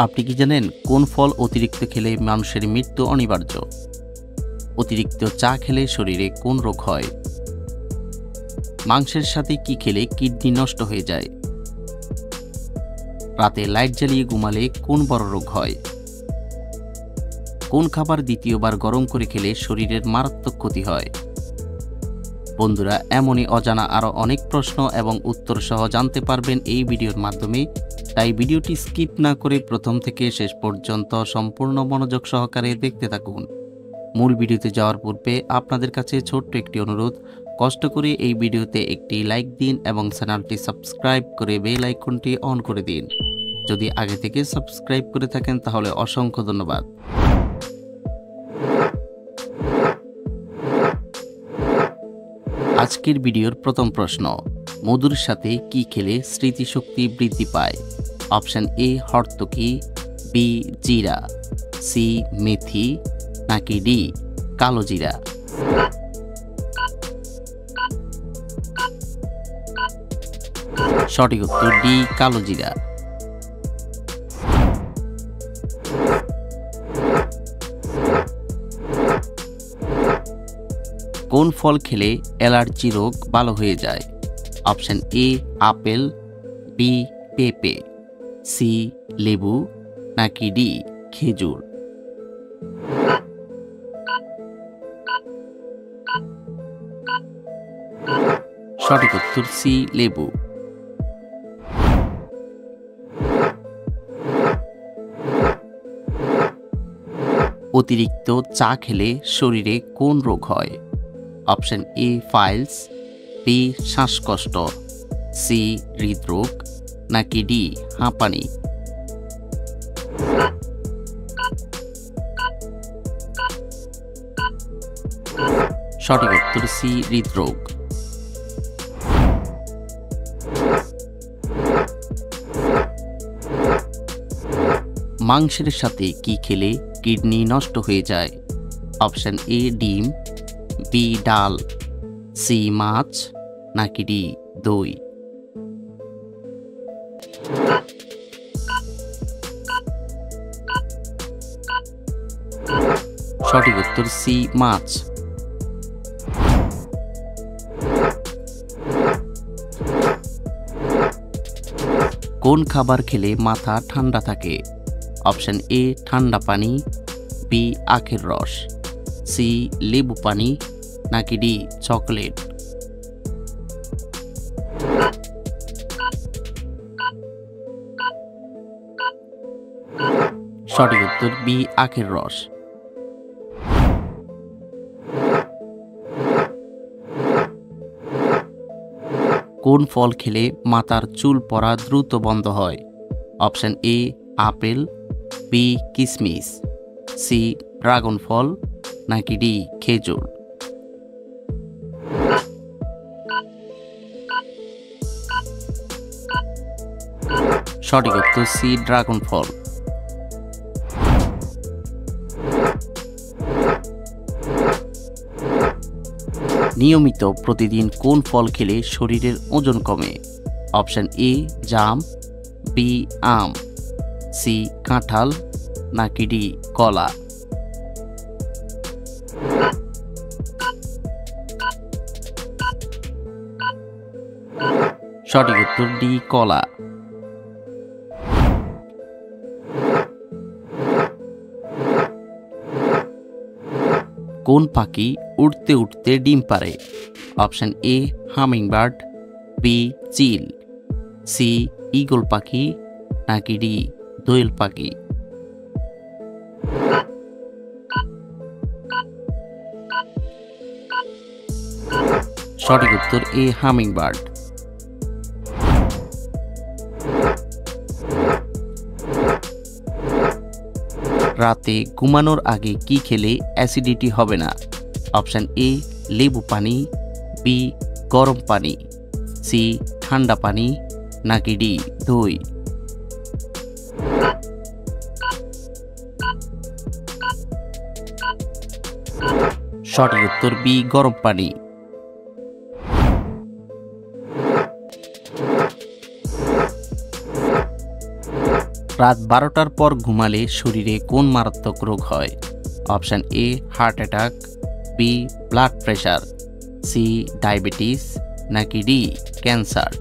আপনি কি জানেন কোন ফল অতিরিক্ত খেলে মানুষের মৃত্যু অনিবার্য? অতিরিক্ত চা খেলে শরীরে কোন রোগ হয়? মাংসের সাথে কি খেলে কিডনি নষ্ট হয়ে যায়? রাতে লাইট জ্বালিয়ে ঘুমালে কোন বড় রোগ হয়? কোন খাবার দ্বিতীয়বার গরম করে খেলে শরীরের মারাত্মক ক্ষতি হয়? বন্ধুরা, এমনই অজানা আরও অনেক প্রশ্ন এবং উত্তর সহ জানতে পারবেন এই ভিডিওর মাধ্যমে। তাই ভিডিওটি স্কিপ না করে প্রথম থেকে শেষ পর্যন্ত সম্পূর্ণ মনোযোগ সহকারে দেখতে থাকুন। মূল ভিডিওতে যাওয়ার পূর্বে আপনাদের কাছে ছোট্ট একটি অনুরোধ, কষ্ট করে এই ভিডিওতে একটি লাইক দিন এবং চ্যানেলটি সাবস্ক্রাইব করে বেল আইকনটি অন করে দিন। যদি আগে থেকে সাবস্ক্রাইব করে থাকেন তাহলে অসংখ্য ধন্যবাদ। আজকের ভিডিওর প্রথম প্রশ্ন, মধুর সাথে কি খেলে স্মৃতিশক্তি বৃদ্ধি পায়? অপশন এ হর্তকি, বি জিরা, সি মেথি, নাকি ডি কালো জিরা? সঠিক উত্তর ডি কালো জিরা। কোন ফল খেলে অ্যালার্জি রোগ ভালো হয়ে যায়? অপশন এ আপেল, বি পেঁপে, সি লেবু, নাকি ডি খেজুর? সঠিক উত্তর সি লেবু। অতিরিক্ত চা খেলে শরীরে কোন রোগ হয়? অপশন এ ফাইলস, বি শ্বাসকষ্ট, সি হৃদরোগ, নাকি ডি হাঁপানি? সঠিক উত্তর সি হৃদরোগ। মাংসের সাথে কি খেলে কিডনি নষ্ট হয়ে যায়? অপশন এ ডিম, বি ডাল, সি মাছ, নাকি ডি দই? সঠিক উত্তর সি মাছ। কোন খাবার খেলে মাথা ঠান্ডা থাকে? অপশন এ ঠান্ডা পানি, বি আখের রস, সি লেবু পানি, নাকি ডি চকলেট? সঠিক উত্তর বি আখের রস। কোন ফল খেলে মাথার চুল পড়া দ্রুত বন্ধ হয়? অপশন এ আপেল, বি কিশমিশ, সি ড্রাগন ফল, নাকি ডি খেজুর? সঠিক উত্তর সি ড্রাগন ফল। নিয়মিত প্রতিদিন কোন ফল খেলে শরীরের ওজন কমে? অপশন এ জাম, বি আম, সি কাঁঠাল, নাকি ডি কলা? সঠিক উত্তর ডি কলা। কোন পাখি উড়তে উড়তে ডিম পারে? অপশন এ হামিংবার্ড, বি চিল, সি ঈগল পাখি, নাকি ডি দোয়েল পাখি? সঠিক উত্তর এ হামিংবার্ড। রাতে ঘুমানোর আগে কি খেলে অ্যাসিডিটি হবে না? অপশন এ লেবু পানি, বি গরম পানি, সি ঠান্ডা পানি, নাকি ডি দই? সঠিক উত্তর বি গরম পানি। রাত 12টার পর ঘুমালে শরীরে কোন মারাত্মক রোগ হয়? Option A heart attack, B blood pressure, C diabetes, নাকি ডি ক্যান্সার।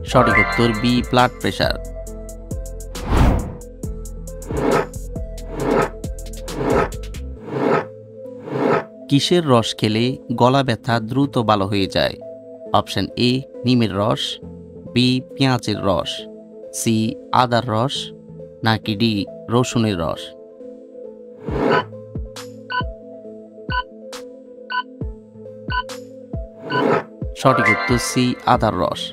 সঠিক উত্তর বি ব্লাড প্রেশার। কিসের রস খেলে গলা ব্যথা দ্রুত ভালো হয়ে যায়? অপশান এ নিমের রস, বি পেঁয়াজের রস, সি আদার রস, নাকি ডি রসুনের রস। সঠিক উত্তর সি আদার রস।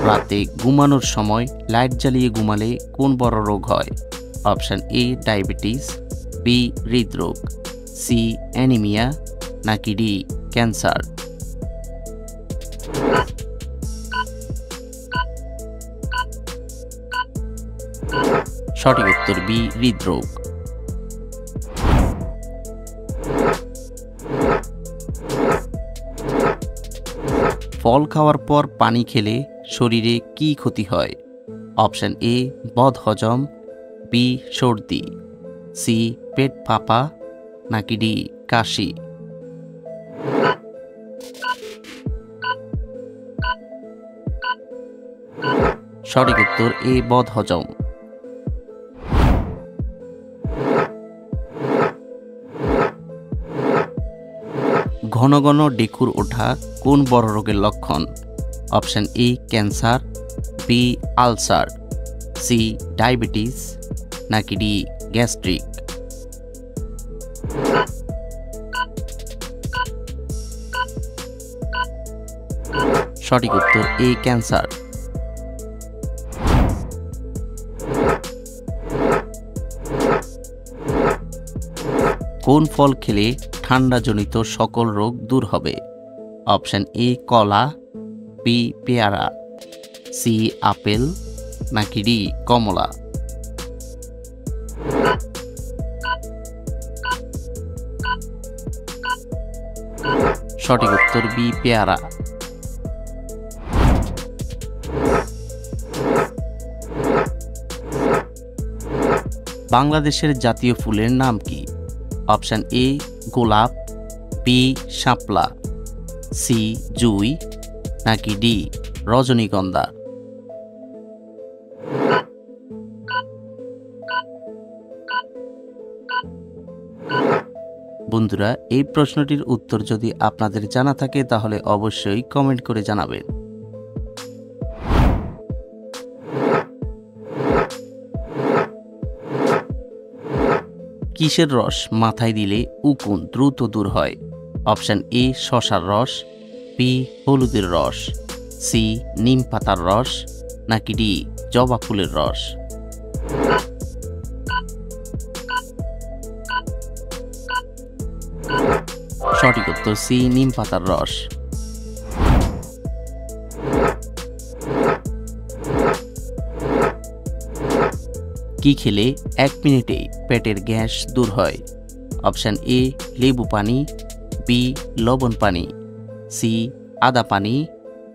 রাতে ঘুমানোর সময় লাইট জ্বালিয়ে ঘুমালে কোন বড় রোগ হয়? অপশান এ ডায়াবেটিস, বি হৃদরোগ, সি অ্যানিমিয়া, নাকি ডি ক্যান্সার। সঠিক উত্তর বি হৃদরোগ। ফল খাওয়ার পর পানি খেলে শরীরে কি ক্ষতি হয়? অপশান এ বদহজম, বি সর্দি, সি পেট ফাঁপা, নাকি ডি কাশি। সঠিক উত্তর এ বদহজম। ঘন ঘন ডেকুর ওঠা কোন বড় রোগের লক্ষণ? Option A cancer, B ulcer, C diabetes, নাকি ডি গ্যাস্ট্রিক। সঠিক উত্তর এ ক্যান্সার। কোন ফল খেলে ঠান্ডাজনিত সকল রোগ দূর হবে? অপশান এ কলা, বি পেয়ারা, সি আপেল, নাকি ডি কমলা। সঠিক উত্তর বি পেয়ারা। বাংলাদেশের জাতীয় ফুলের নাম কি? অপশান এ গোলাপ, বি শাপলা, সি জুঁই, নাকি ডি রজনীগন্ধা। বন্ধুরা, এই প্রশ্নটির উত্তর যদি আপনাদের জানা থাকে তাহলে অবশ্যই কমেন্ট করে জানাবেন। কিসের রস মাথায় দিলে উকুন দ্রুত দূর হয়? অপশান এ শসার রস, বি হলুদের রস, সি নিম পাতার রস, নাকি ডি জবা ফুলের রস। সঠিক উত্তর সি নিম পাতার রস। কি খেলে 1 মিনিটে পেটের গ্যাস দূর হয়? অপশান এ লেবু পানি, বি লবণ পানি, সি আদা পানি,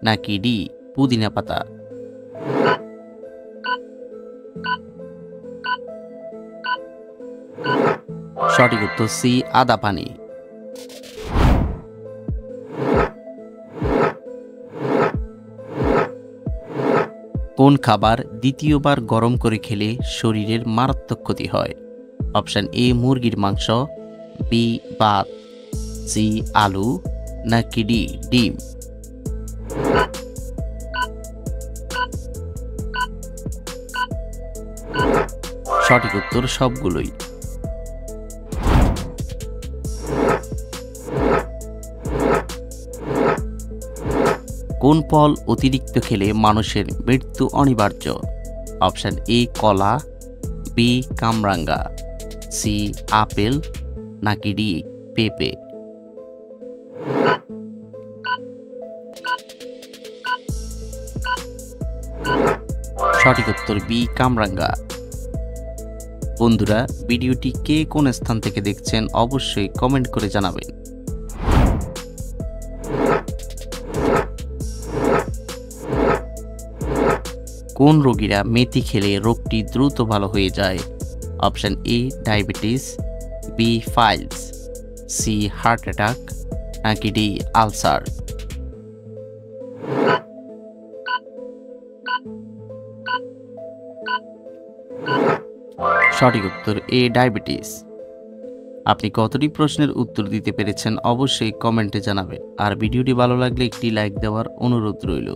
নাকি ডি পুদিনা পাতা। সঠিক উত্তর সি আদা পানি। কোন খাবার দ্বিতীয়বার গরম করে খেলে শরীরের মারাত্মক ক্ষতি হয়? অপশান এ মুরগির মাংস, বি ভাত, সি আলু, নাকি ডি ডিম। সঠিক উত্তর সবগুলোই। কোন ফল অতিরিক্ত খেলে মানুষের মৃত্যু অনিবার্য? অপশান এ কলা, বি কামরাঙ্গা, সি আপেল, নাকি ডি পেঁপে। সঠিক উত্তর বি কামরাঙ্গা। বন্ধুরা, ভিডিওটি কে কোন স্থান থেকে দেখছেন অবশ্যই কমেন্ট করে জানাবেন। কোন রোগীরা মেথি খেলে রোগটি দ্রুত ভালো হয়ে যায়? Option A diabetes, B piles, C heart attack, নাকি ডি আলসার। সঠিক উত্তর এ ডায়াবেটিস। আপনি কতটি প্রশ্নের উত্তর দিতে পেরেছেন অবশ্যই কমেন্টে জানাবেন, আর ভিডিওটি ভালো লাগলে একটি লাইক দেওয়ার অনুরোধ রইল।